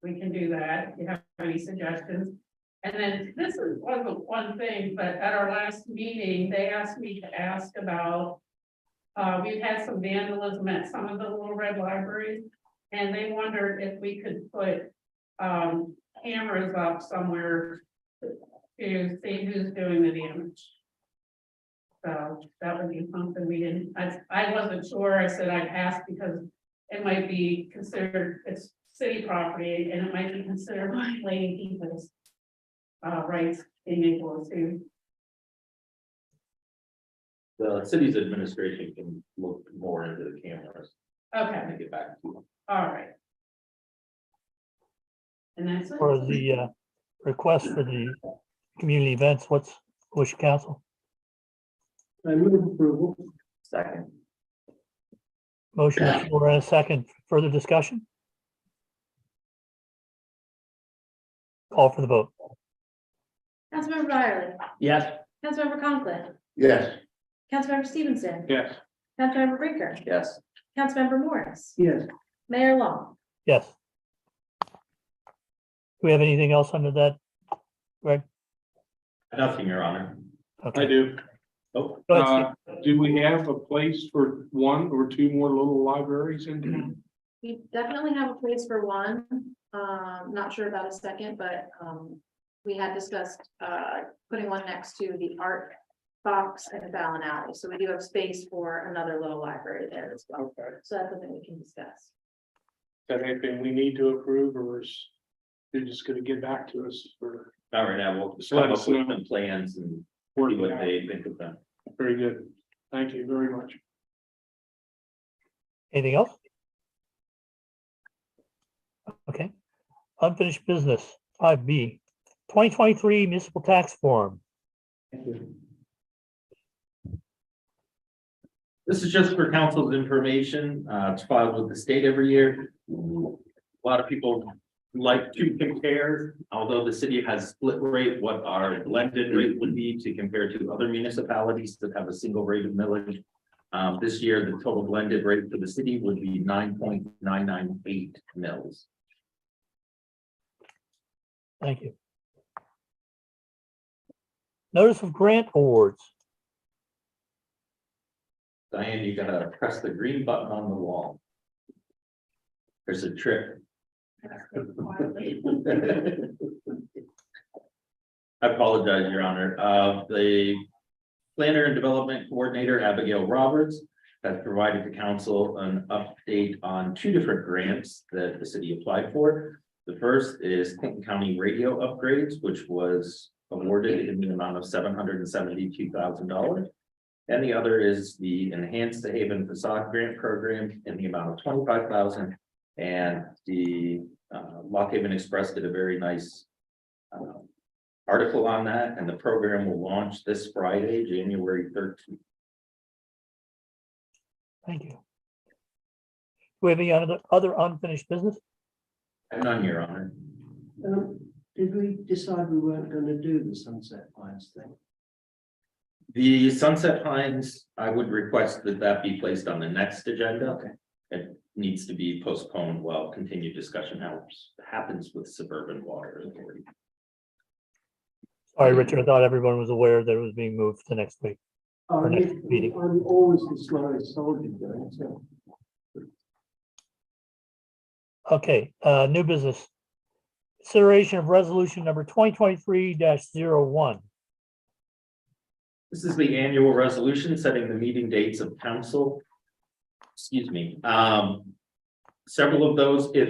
we can do that, if you have any suggestions. And then this wasn't one thing, but at our last meeting, they asked me to ask about. We've had some vandalism at some of the Little Red libraries, and they wondered if we could put cameras up somewhere to see who's doing the damage. So that would be something we didn't, I wasn't sure, I said I'd ask because it might be considered, it's city property, and it might be considered violating people's rights being able to. The city's administration can look more into the cameras Okay, and get back to you. all right. And that's it. For the request for the community events, what's wish council? I move approval. Second. Motion on the floor and a second. Further discussion? Call for the vote. Councilmember Byerly, Yes. Councilmember Conklin, Yes. Councilmember Stevenson, Yes. Councilmember Brinker, Yes. Councilmember Morris, Yes. Mayor Long. Yes. Do we have anything else under that? Greg? Nothing, Your Honor. I Okay. do. Oh, Go ahead, Steve. Do we have a place for one or two more little libraries in town? We definitely have a place for one, not sure about a second, but, we had discussed, putting one next to the art box at Fallon Alley, so we do have space for another little library there as well. Okay. So that's something we can discuss. Is that anything we need to approve, or is they're just gonna get back to us for not right now. We'll Just let come up us with know. some plans and see working what out? they think of them. Very good. Thank you very much. Anything else? Okay. Unfinished business, 5B, 2023 municipal tax form. Thank you. This is just for council's information. It's filed with the state every year. A lot of people like to compare, although the city has split rate, what our blended rate would be to compare to other municipalities that have a single rate of millage. This year, the total blended rate for the city would be 9.998 mils. Thank you. Notice of grant awards. Diane, you gotta press the green button on the wall. There's a trick. I apologize, Your Honor. The planner and development coordinator, Abigail Roberts, has provided the council an update on two different grants that the city applied for. The first is Clinton County radio upgrades, which was awarded in the amount of $772,000. And the other is the Enhanced the Haven Facade Grant Program in the amount of $25,000. And the Lock Haven Express did a very nice article on that, and the program will launch this Friday, January 13th. Thank you. Do we have any other unfinished business? None, Your Honor. Did we decide we weren't going to do the Sunset Pines thing? The Sunset Pines, I would request that that be placed on the next agenda. Okay. It needs to be postponed while continued discussion happens with Suburban Water Authority. Sorry, Richard, I thought everyone was aware that it was being moved to next week. Our next meeting. I'm always the slowest soldier going, so. Okay, new business. Consideration of resolution number 2023-01. This is the annual resolution setting the meeting dates of council. Excuse me. Several of those, if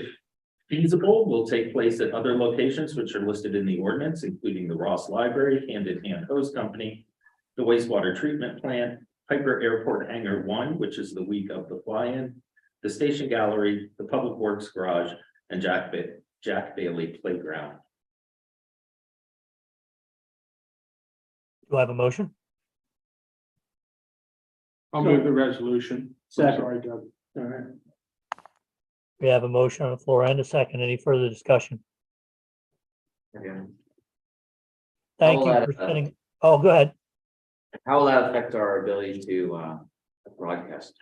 feasible, will take place at other locations which are listed in the ordinance, including the Ross Library, Hand in Hand Hose Company, the wastewater treatment plant, Piper Airport Hangar 1, which is the week of the fly-in, the Station Gallery, the Public Works Garage, and Jack Bailey Playground. Do I have a motion? I'll move the resolution. Second. Sorry, Doug. All right. We have a motion on the floor and a second. Any further discussion? Thank I'll you add, for spending. Oh, go ahead. How will that affect our ability to broadcast?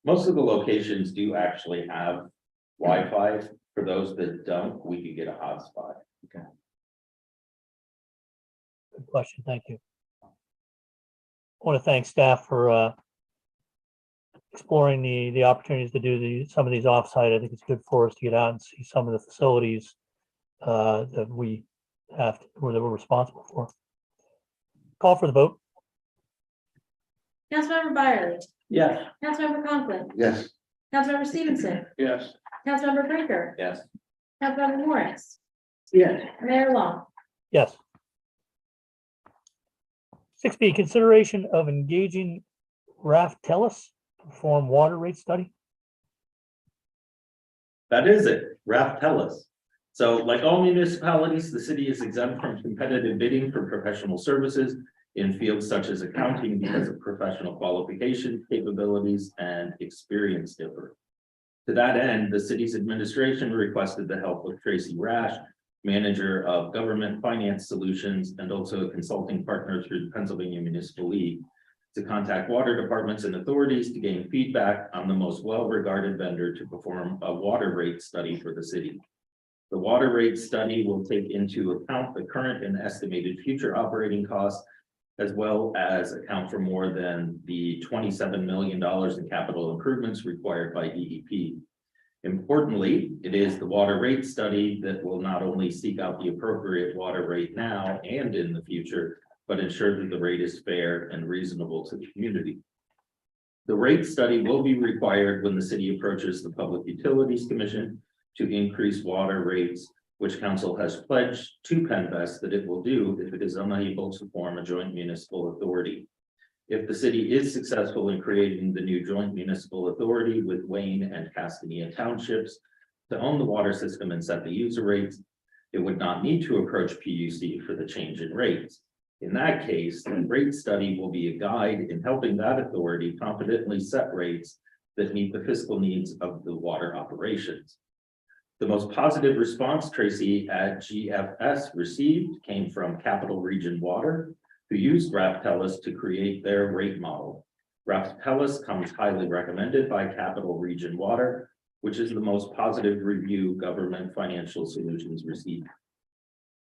Most of the locations do actually have Wi-Fi For those that don't, we could get a hotspot. Good question. Thank you. I want to thank staff for exploring the opportunities to do some of these offsite. I think it's good for us to get out and see some of the facilities that we have, or that we're responsible for. Call for the vote. Councilmember Byerly, Yeah. Councilmember Conklin, Yes. Councilmember Stevenson, Yes. Councilmember Brinker, Yes. Councilmember Morris, Yes. Mayor Long. Yes. 6B, consideration of engaging Raftellus to perform water rate study. That is it, Raftellus. So like all municipalities, the city is exempt from competitive bidding for professional services in fields such as accounting because of professional qualification, capabilities, and experience differ. To that end, the city's administration requested the help of Tracy Rash, manager of government finance solutions and also a consulting partner through the Pennsylvania Municipal League, to contact water departments and authorities to gain feedback on the most well-regarded vendor to perform a water rate study for the city. The water rate study will take into account the current and estimated future operating costs, as well as account for more than the $27 million in capital improvements required by DEP. Importantly, it is the water rate study that will not only seek out the appropriate water rate now and in the future, but ensure that the rate is fair and reasonable to the community. The rate study will be required when the city approaches the Public Utilities Commission to increase water rates, which council has pledged to Penvest that it will do if it is unable to form a joint municipal authority. If the city is successful in creating the new joint municipal authority with Wayne and Castania townships to own the water system and set the user rates, it would not need to approach PUC for the change in rates. In that case, the rate study will be a guide in helping that authority confidently set rates that meet the fiscal needs of the water operations. The most positive response Tracy at GFS received came from Capital Region Water, who used Raftellus to create their rate model. Raftellus comes highly recommended by Capital Region Water, which is the most positive review government financial solutions received.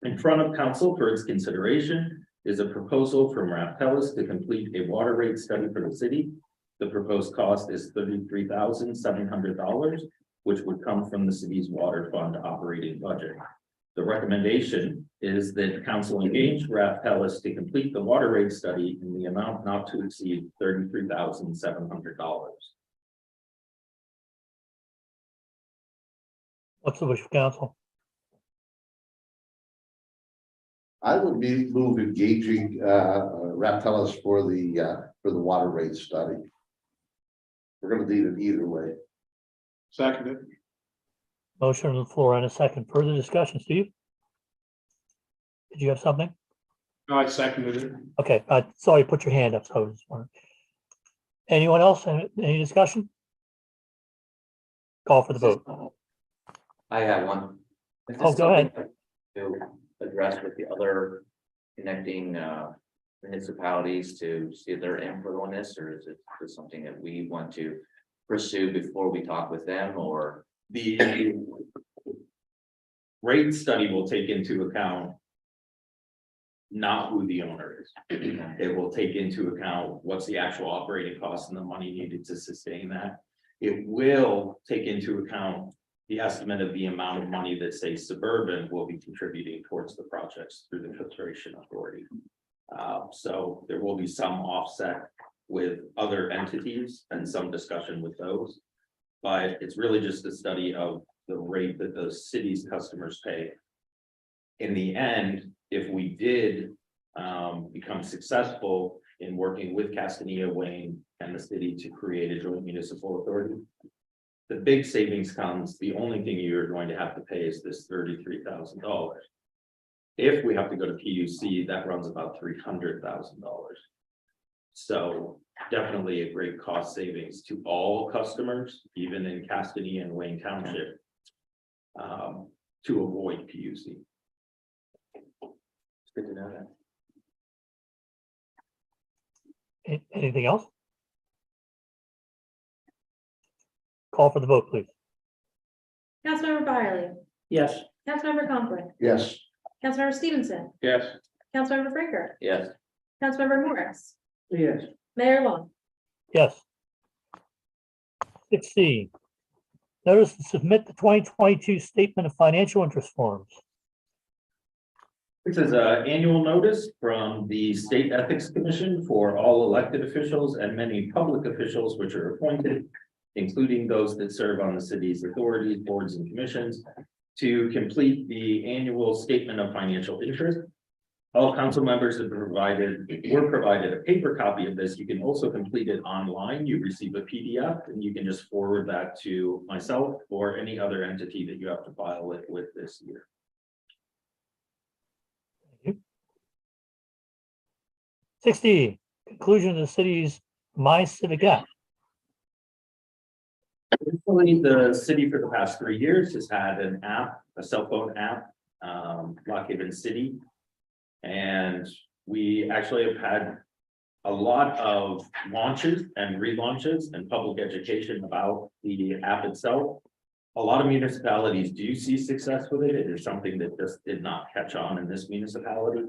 In front of council for its consideration is a proposal from Raftellus to complete a water rate study for the city. The proposed cost is $33,700, which would come from the city's water fund operating budget. The recommendation is that council engage Raftellus to complete the water rate study in the amount not to exceed $33,700. What's the wish of council? I would be move engaging Raftellus for the water rate study. We're gonna need it either way. Seconded. Motion on the floor and a second. Further discussion, Steve? Did you have something? No, I seconded it. Okay, I saw you put your hand up, so I was just wondering. Anyone else? Any discussion? Call for the vote. I have one. Is this Oh, go ahead. something to address with the other connecting municipalities to see if their input on this, or is it just something that we want to pursue before we talk with them, or? The rate study will take into account not who the owner is. It will take into account what's the actual operating cost and the money needed to sustain that. It will take into account the estimate of the amount of money that, say, Suburban will be contributing towards the projects through the filtration authority. So there will be some offset with other entities and some discussion with those. But it's really just a study of the rate that the city's customers pay. In the end, if we did become successful in working with Castania, Wayne, and the city to create a joint municipal authority, the big savings comes, the only thing you're going to have to pay is this $33,000. If we have to go to PUC, that runs about $300,000. So definitely a great cost savings to all customers, even in Castania and Wayne Township, to avoid PUC. It's good to know that. Anything else? Call for the vote, please. Councilmember Byerly, Yes. Councilmember Conklin, Yes, Councilmember Stevenson, Yes, Councilmember Brinker, Yes, Councilmember Morris, Yes. Mayor Long. Yes. 6C. Notice to submit the 2022 Statement of Financial Interest Forms. This is an annual notice from the State Ethics Commission for all elected officials and many public officials which are appointed, including those that serve on the city's authorities, boards, and commissions, to complete the annual statement of financial interest. All council members were provided a paper copy of this. You can also complete it online. You receive a PDF and you can just forward that to myself or any other entity that you have to file it with this year. 60, conclusion of the city's My Civic app. Recently, the city for the past 3 years has had an app, a cell phone app, Lock Haven City. And we actually have had a lot of launches and relaunches and public education about the app itself. A lot of municipalities do see success with it. It is something that just did not catch on in this municipality.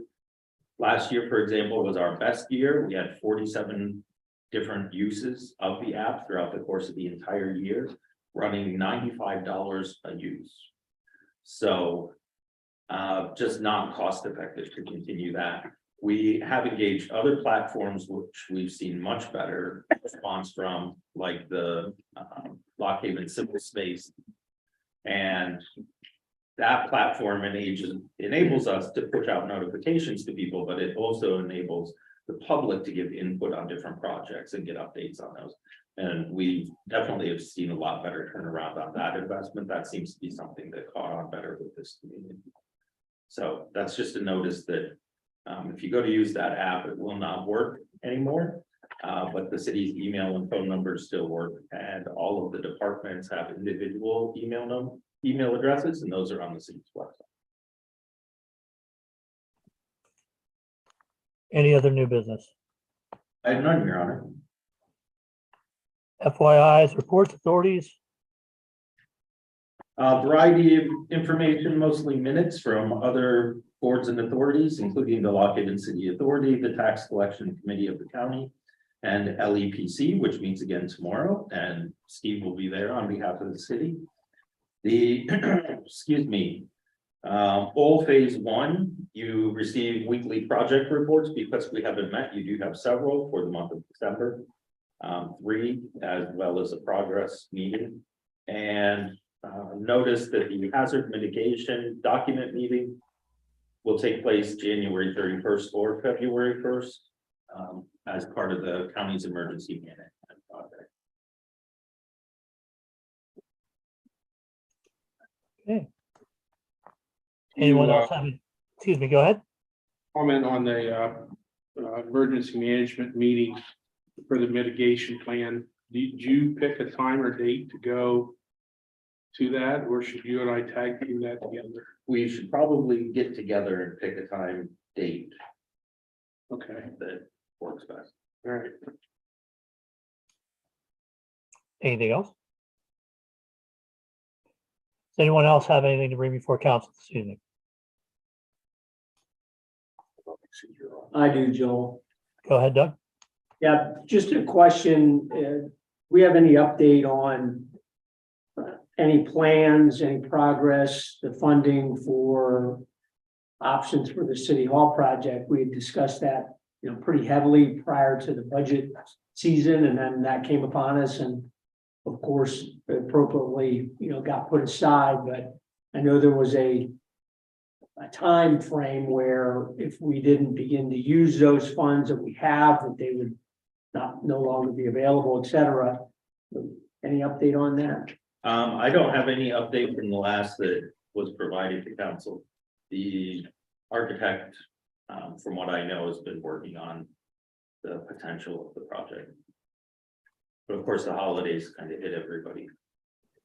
Last year, for example, was our best year. We had 47 different uses of the app throughout the course of the entire year, running $95 a use. So just not cost effective to continue that. We have engaged other platforms which we've seen much better response from, like the Lock Haven Simple Space. And that platform enables us to push out notifications to people, but it also enables the public to give input on different projects and get updates on those. And we definitely have seen a lot better turnaround on that investment. That seems to be something that caught on better with this community. So that's just a notice that if you go to use that app, it will not work anymore. But the city's email and phone numbers still work, and all of the departments have individual email addresses, and those are on the city's website. Any other new business? I have none, Your Honor. FYIs, reports, authorities. A variety of information, mostly minutes from other boards and authorities, including the Lock Haven City Authority, the Tax Collection Committee of the county, and LEPC, which meets again tomorrow, and Steve will be there on behalf of the city. The, excuse me, all phase 1, you receive weekly project reports. Because we haven't met, you do have several for the month of December. 3, as well as a progress meeting. And notice that the hazard mitigation document meeting will take place January 31st or February 1st as part of the county's emergency management project. Okay. Anyone You, else have, excuse me, go ahead. comment on the emergency management meeting for the mitigation plan. Did you pick a time or date to go to that, or should you and I tag team that together? We should probably get together and pick a time date Okay, that works best. all right. Anything else? Does anyone else have anything to bring before council this evening? I do, Joel. Go ahead, Doug. Yeah, just a question. We have any update on any plans, any progress, the funding for options for the City Hall project? We had discussed that, pretty heavily prior to the budget season, and then that came upon us, and of course, appropriately, got put aside. But I know there was a time frame where if we didn't begin to use those funds that we have, that they would no longer be available, et cetera. Any update on that? I don't have any update from the last that was provided to council. The architect, from what I know, has been working on the potential of the project. But of course, the holidays kind of hit everybody.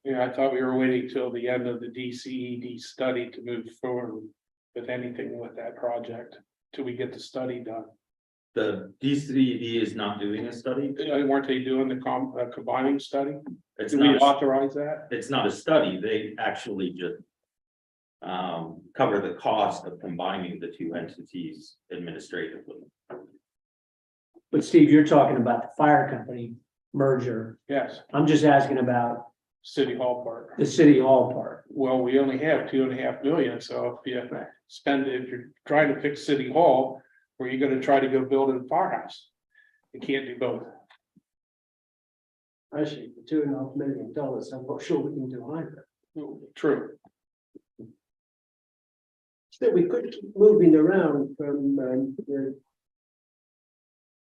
Yeah, I thought we were waiting till the end of the DCED study to move forward with anything with that project, till we get the study done. The DCD is not doing a study. Weren't they doing the combining study? It's Did we not, authorize that? it's not a study. They actually just cover the cost of combining the two entities administratively. But Steve, you're talking about the fire company merger. Yes, I'm just asking about City Hall Park. the city hall part. Well, we only have 2.5 million, so if you spend, if you're trying to fix City Hall, or you're gonna try to go build a firehouse. You can't do both. Actually, for $2.5 million, I'm not sure we can do either. True. Still, we could keep moving around from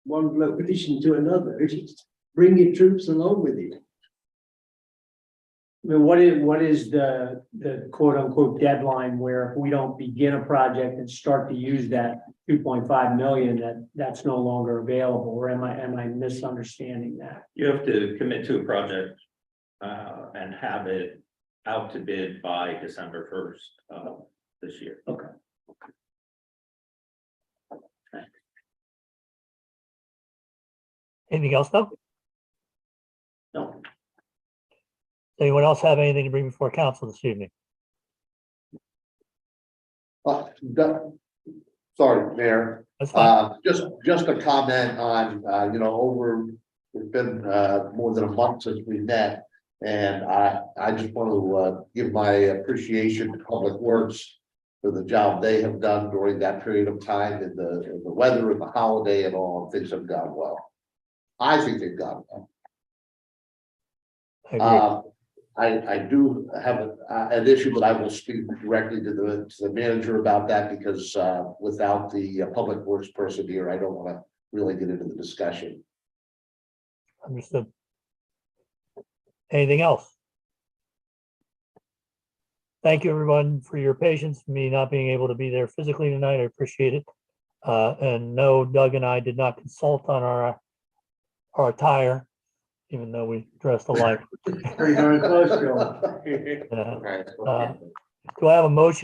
one location to another, just bring your troops along with you. I mean, what is the quote unquote deadline where if we don't begin a project and start to use that 2.5 million, that's no longer available, or am I misunderstanding that? You have to commit to a project and have it out to bid by December 1st this year. Okay. Anything else though? No. Anyone else have anything to bring before council this evening? Sorry, Mayor. That's fine. Just a comment on, it's been, more than a month since we met. And I just want to, give my appreciation to Public Works for the job they have done during that period of time and the weather and the holiday and all, and things have gone well. I think they've gone well. I agree. I do have an issue, but I will speak directly to the manager about that because without the public works person here, I don't want to really get into the discussion. Understood. Anything else? Thank you, everyone, for your patience, me not being able to be there physically tonight. I appreciate it. And no, Doug and I did not consult on our attire, even though we dressed alike. Pretty darn close, Joe. Okay, Do I have a motion